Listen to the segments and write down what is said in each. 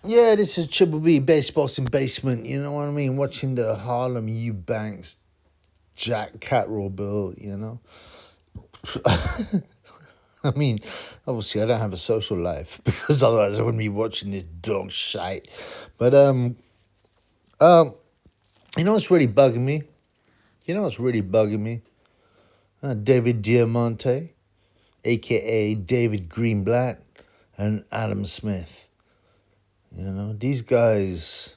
Yeah, this is Triple B Bass Boxing Basement. You know what I mean? Watching the Harlem Eubanks Jack Catterall bill. I mean, obviously I don't have a social life because otherwise I wouldn't be watching this dog shite. But you know what's really bugging me? David Diamante, aka David Greenblatt, and Adam Smith. These guys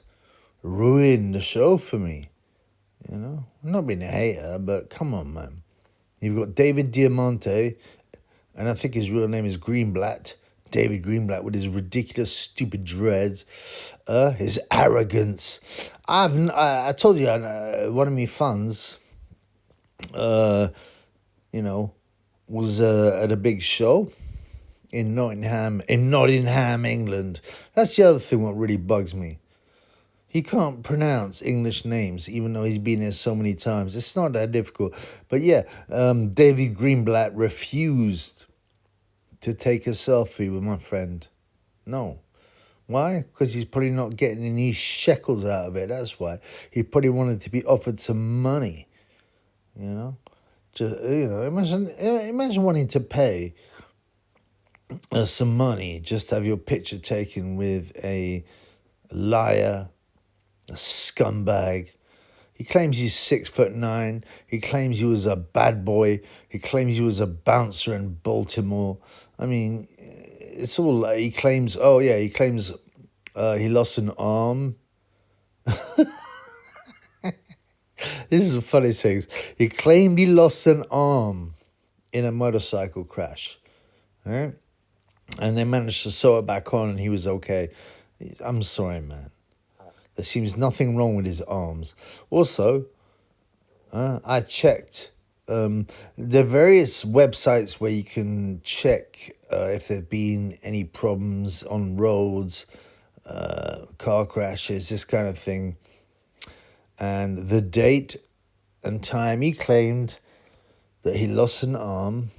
ruined the show for me. I'm not being a hater, but come on, man. You've got David Diamante, and I think his real name is Greenblatt. David Greenblatt with his ridiculous, stupid dreads, his arrogance. I told you, one of my funds, was at a big show in Nottingham, England. That's the other thing what really bugs me. He can't pronounce English names, even though he's been there so many times. It's not that difficult. But yeah, David Greenblatt refused to take a selfie with my friend. No. Why? Because he's probably not getting any shekels out of it. That's why. He probably wanted to be offered some money. Imagine wanting to pay some money just to have your picture taken with a liar, a scumbag. He claims he's 6'9". He claims he was a bad boy. He claims he was a bouncer in Baltimore. I mean, it's all he claims. Oh yeah, he claims he lost an arm. This is the funny thing. He claimed he lost an arm in a motorcycle crash, right? And they managed to sew it back on, and he was okay. I'm sorry, man. There seems nothing wrong with his arms. Also, I checked. There are various websites where you can check if there have been any problems on roads, car crashes, this kind of thing. And the date and time he claimed that he lost an arm.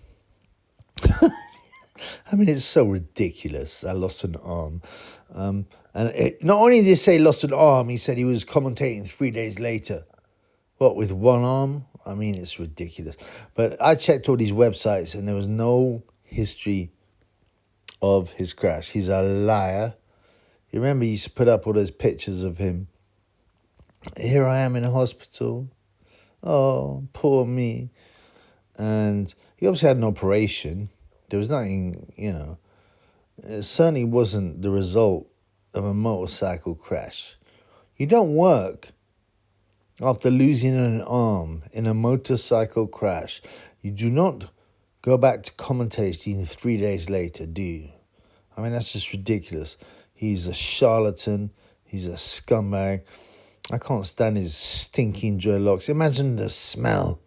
I mean, it's so ridiculous. I lost an arm. Not only did he say he lost an arm, he said he was commentating 3 days later. What, with one arm? I mean, it's ridiculous. But I checked all these websites and there was no history of his crash. He's a liar. You remember he used to put up all those pictures of him. Here I am in a hospital. Oh, poor me. And he obviously had an operation. There was nothing, it certainly wasn't the result of a motorcycle crash. You don't work after losing an arm in a motorcycle crash. You do not go back to commentating 3 days later, do you? I mean, that's just ridiculous. He's a charlatan. He's a scumbag. I can't stand his stinking dreadlocks. Imagine the smell.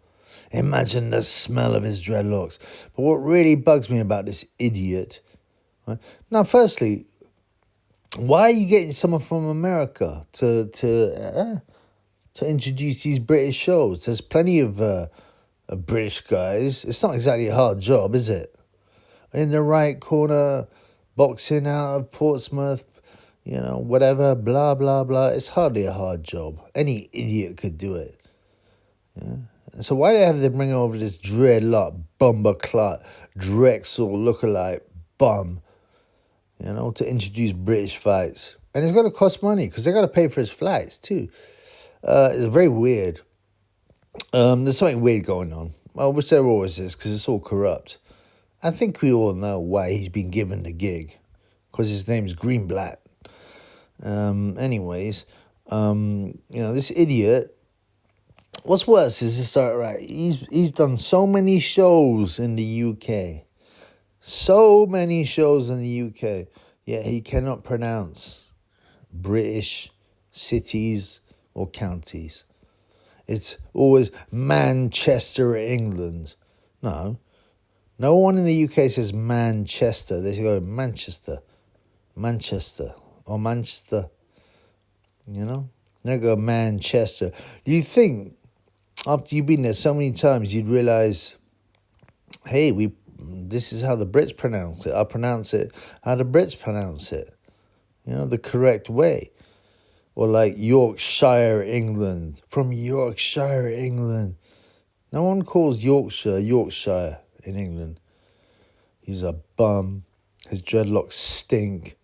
Imagine the smell of his dreadlocks. But what really bugs me about this idiot... Right? Now, firstly, why are you getting someone from America to introduce these British shows? There's plenty of British guys. It's not exactly a hard job, is it? In the right corner, boxing out of Portsmouth, whatever, blah, blah, blah. It's hardly a hard job. Any idiot could do it. Yeah. So why do they have to bring over this dreadlock, bumper clot, Drexel lookalike bum, to introduce British fights? And it's going to cost money because they got to pay for his flights too. It's very weird. There's something weird going on, which there always is because it's all corrupt. I think we all know why he's been given the gig, because his name's Greenblatt. This idiot. What's worse is this, right? He's done so many shows in the UK. So many shows in the UK. Yet he cannot pronounce British cities or counties. It's always Manchester, England. No one in the UK says Manchester. They go Manchester, or Manchester. They go Manchester. Do you think after you've been there so many times, you'd realise, hey, this is how the Brits pronounce it. I'll pronounce it how the Brits pronounce it. the correct way. Or like Yorkshire, England. From Yorkshire, England. No one calls Yorkshire in England. He's a bum. His dreadlocks stink.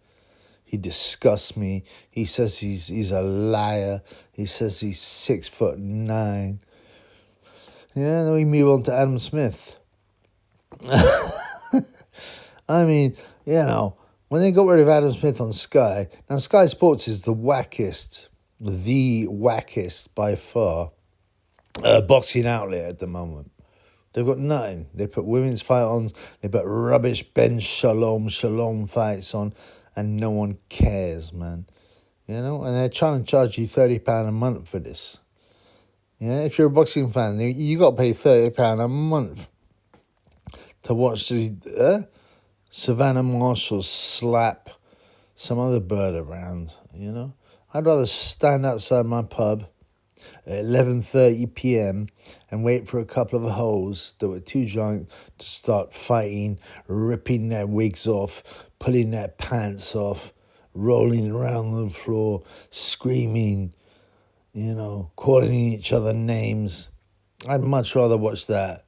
He disgusts me. He says he's a liar. He says he's 6'9". Yeah, then we move on to Adam Smith. I mean, when they got rid of Adam Smith on Sky, now Sky Sports is the wackest by far boxing outlet at the moment. They've got nothing. They put women's fight on, they put rubbish Ben Shalom fights on, and no one cares, man. And they're trying to charge you £30 a month for this. Yeah, if you're a boxing fan, you got to pay £30 a month to watch the Savannah Marshall slap some other bird around, I'd rather stand outside my pub at 11:30 p.m. and wait for a couple of hoes that were too drunk to start fighting, ripping their wigs off, pulling their pants off, rolling around the floor, screaming, calling each other names. I'd much rather watch that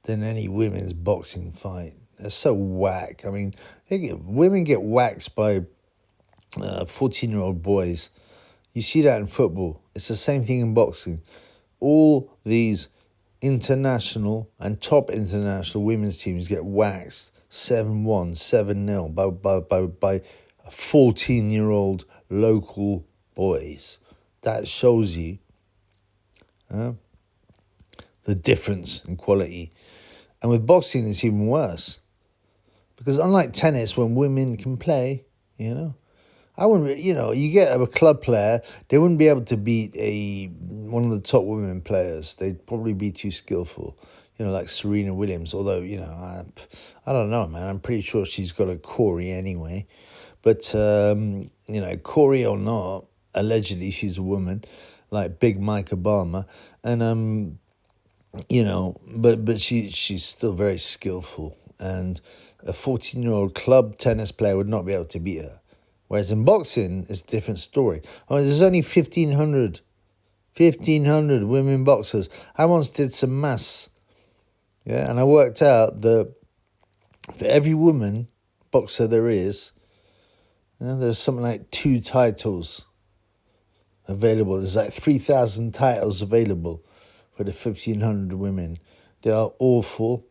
than any women's boxing fight. They're so whack. I mean, women get waxed by 14-year-old boys. You see that in football. It's the same thing in boxing. All these international and top international women's teams get waxed 7-1, 7-0 by 14-year-old local boys. That shows you the difference in quality. And with boxing, it's even worse. Because unlike tennis, when women can play, I wouldn't, you get a club player, they wouldn't be able to beat one of the top women players. They'd probably be too skillful, like Serena Williams. Although, I don't know, man. I'm pretty sure she's got a Corey anyway. But, Corey or not, allegedly she's a woman, like Big Mike Obama. And, but she's still very skillful. And a 14-year-old club tennis player would not be able to beat her. Whereas in boxing, it's a different story. There's only 1,500 women boxers. I once did some maths, and I worked out that for every woman boxer there is, there's something like 2 titles available. There's like 3,000 titles available for the 1,500 women. They are awful.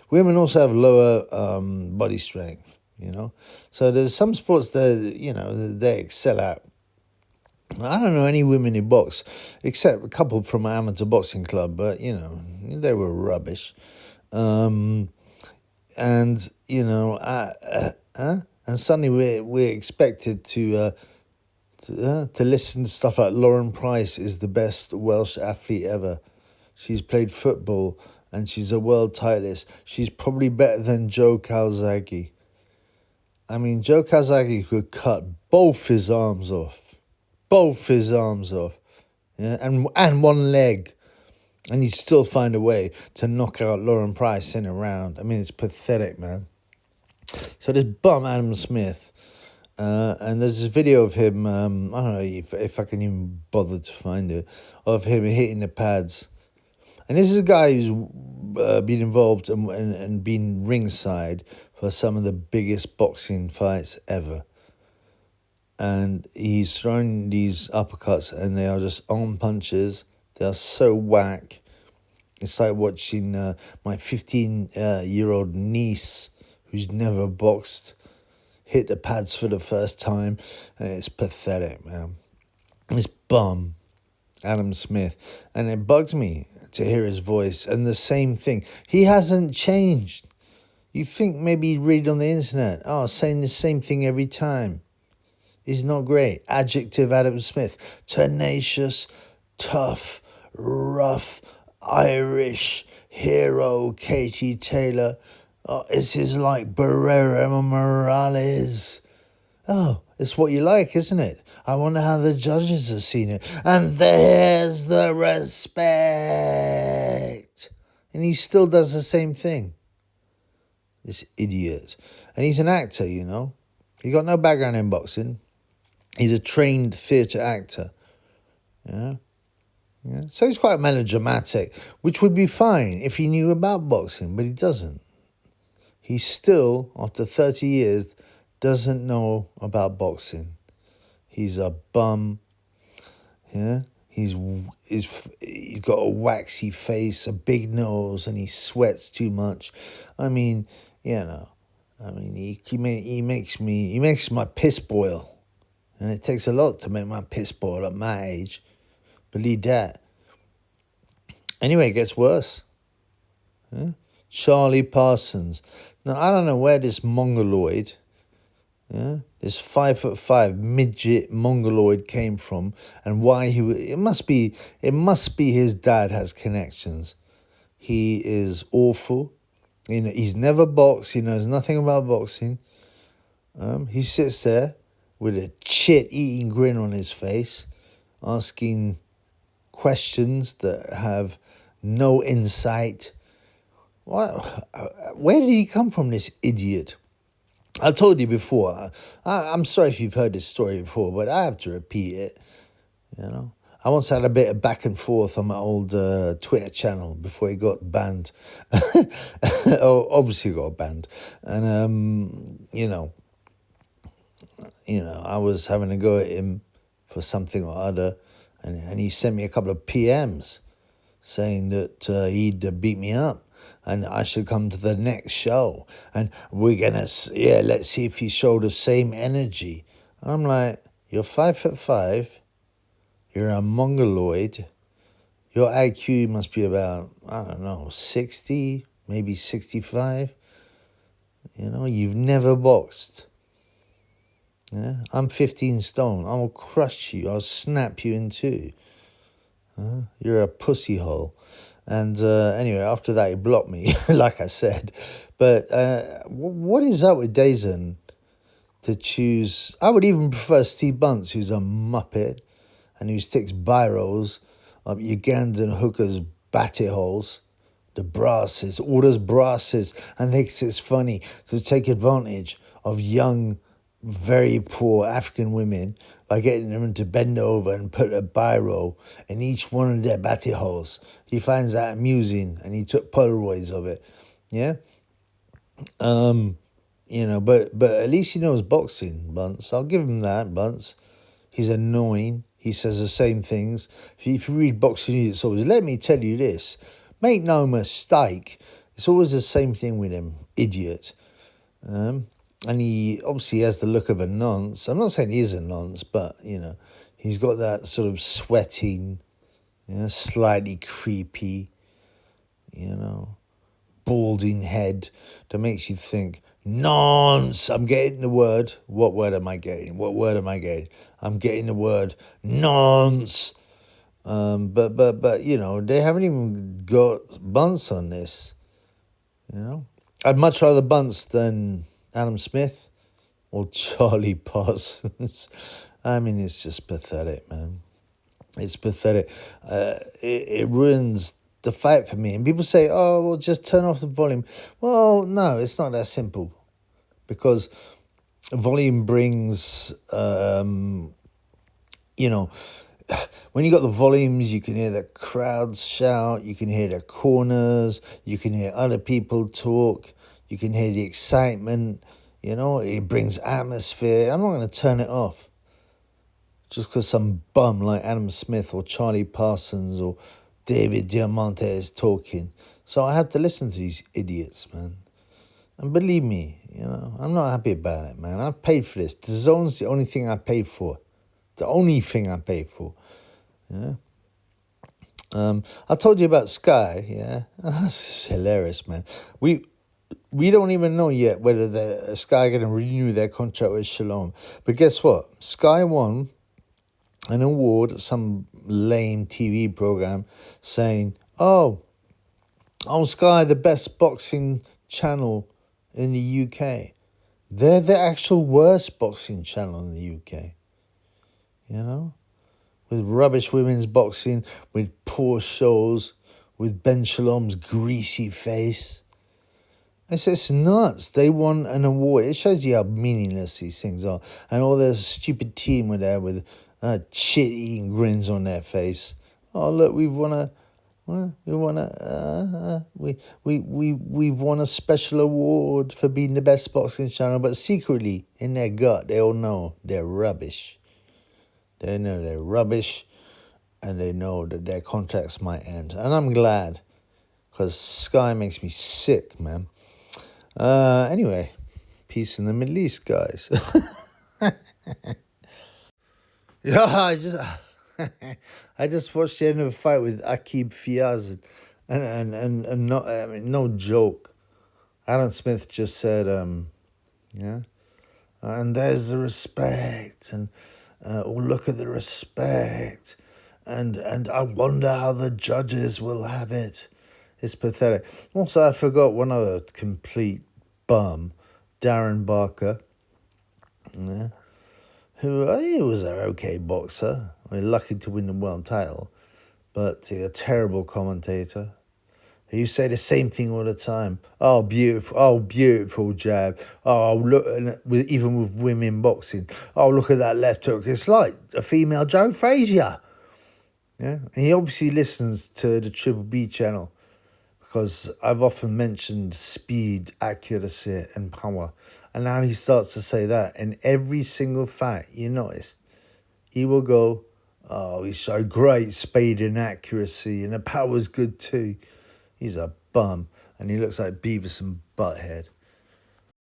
Women also have lower body strength. So there's some sports that, they excel at. I don't know any women who box, except a couple from an amateur boxing club, but, they were rubbish. And suddenly we're expected to listen to stuff like Lauren Price is the best Welsh athlete ever. She's played football and she's a world titleist. She's probably better than Joe Calzaghe. I mean, Joe Calzaghe could cut both his arms off, and one leg, and he'd still find a way to knock out Lauren Price in a round. I mean, it's pathetic, man. So this bum Adam Smith, and there's this video of him, I don't know if I can even bother to find it, of him hitting the pads. And this is a guy who's been involved and been ringside for some of the biggest boxing fights ever. And he's throwing these uppercuts and they are just arm punches. They are so whack. It's like watching my 15-year-old niece who's never boxed hit the pads for the first time. And it's pathetic, man. This bum, Adam Smith. And it bugs me to hear his voice. And the same thing. He hasn't changed. You think maybe he'd read on the internet, saying the same thing every time. It's not great. Adjective Adam Smith. Tenacious, tough, rough, Irish, hero, Katie Taylor. This is like Barrera Morales. It's what you like, isn't it? I wonder how the judges have seen it. And there's the respect. And he still does the same thing. This idiot. And he's an actor, He got no background in boxing. He's a trained theatre actor. Yeah. Yeah. So he's quite melodramatic, which would be fine if he knew about boxing, but he doesn't. He still, after 30 years, doesn't know about boxing. He's a bum. Yeah. He's got a waxy face, a big nose, and he sweats too much. I mean, he makes my piss boil. And it takes a lot to make my piss boil at my age. Believe that. Anyway, it gets worse. Yeah? Charlie Parsons. Now, I don't know where this mongoloid, this 5'5" midget mongoloid came from, and why it must be his dad has connections. He is awful. He's never boxed. He knows nothing about boxing. He sits there with a shit-eating grin on his face, asking questions that have no insight. Where did he come from, this idiot? I told you before. I'm sorry if you've heard this story before, but I have to repeat it. I once had a bit of back and forth on my old Twitter channel before he got banned. Oh, obviously got banned, and I was having a go at him for something or other, and he sent me a couple of PMs saying that he'd beat me up and I should come to the next show, and let's see if he showed the same energy. And I'm like, you're 5'5", you're a mongoloid, your IQ must be about, 60, maybe 65. You've never boxed. Yeah, I'm 15 stone. I will crush you. I'll snap you in two. You're a pussy hole. And anyway, after that, he blocked me, like I said. But what is up with DAZN to choose? I would even prefer Steve Bunce, who's a muppet and who sticks biros up Ugandan hookers' batty holes, the brasses, orders brasses, and thinks it's funny to take advantage of young, very poor African women by getting them to bend over and put a biro in each one of their batty holes. He finds that amusing, and he took Polaroids of it. Yeah? But at least he knows boxing, Bunce. I'll give him that, Bunce. He's annoying. He says the same things. If you read Boxing News, it's always, let me tell you this. Make no mistake. It's always the same thing with him, idiot. And he obviously has the look of a nonce. I'm not saying he is a nonce, but, he's got that sort of sweating, slightly creepy, balding head that makes you think, nonce. I'm getting the word. What word am I getting? I'm getting the word nonce. But they haven't even got Bunce on this. I'd much rather Bunce than Adam Smith or Charlie Parsons. I mean, it's just pathetic, man. It's pathetic. It ruins the fight for me. And people say, oh, well, just turn off the volume. Well, no, it's not that simple. Because volume brings, when you got the volumes, you can hear the crowds shout, you can hear the corners, you can hear other people talk, you can hear the excitement, it brings atmosphere. I'm not going to turn it off just because some bum like Adam Smith or Charlie Parsons or David Diamante is talking. So I have to listen to these idiots, man. And believe me, I'm not happy about it, man. I've paid for this. DAZN's the only thing I paid for. The only thing I paid for. Yeah. I told you about Sky, yeah. It's hilarious, man. We don't even know yet whether Sky are going to renew their contract with Shalom. But guess what? Sky won an award at some lame TV program saying, oh, Sky, the best boxing channel in the UK. They're the actual worst boxing channel in the UK. With rubbish women's boxing, with poor shows, with Ben Shalom's greasy face. It's nuts. They won an award. It shows you how meaningless these things are. And all the stupid team were there with shit-eating grins on their face. Oh, look, we've won a... we've won a special award for being the best boxing channel, but secretly, in their gut, they all know they're rubbish. They know they're rubbish, and they know that their contracts might end. And I'm glad, because Sky makes me sick, man. Anyway, peace in the Middle East, guys. Yeah, I just watched the end of a fight with Akib Fiaz, and no, I mean, no joke. Adam Smith just said, yeah, and there's the respect, and oh, look at the respect, and I wonder how the judges will have it. It's pathetic. Also, I forgot one other complete bum, Darren Barker. Yeah. Who he was an okay boxer. I mean, lucky to win the world title, but a terrible commentator. He used to say the same thing all the time. Oh, beautiful jab. Oh, look, even with women boxing. Oh, look at that left hook. It's like a female Joe Frazier. Yeah, and he obviously listens to the Triple B channel, because I've often mentioned speed, accuracy, and power. And now he starts to say that. In every single fight, you notice, he will go, oh, he's so great, speed and accuracy, and the power's good too. He's a bum, and he looks like Beavis and Butthead.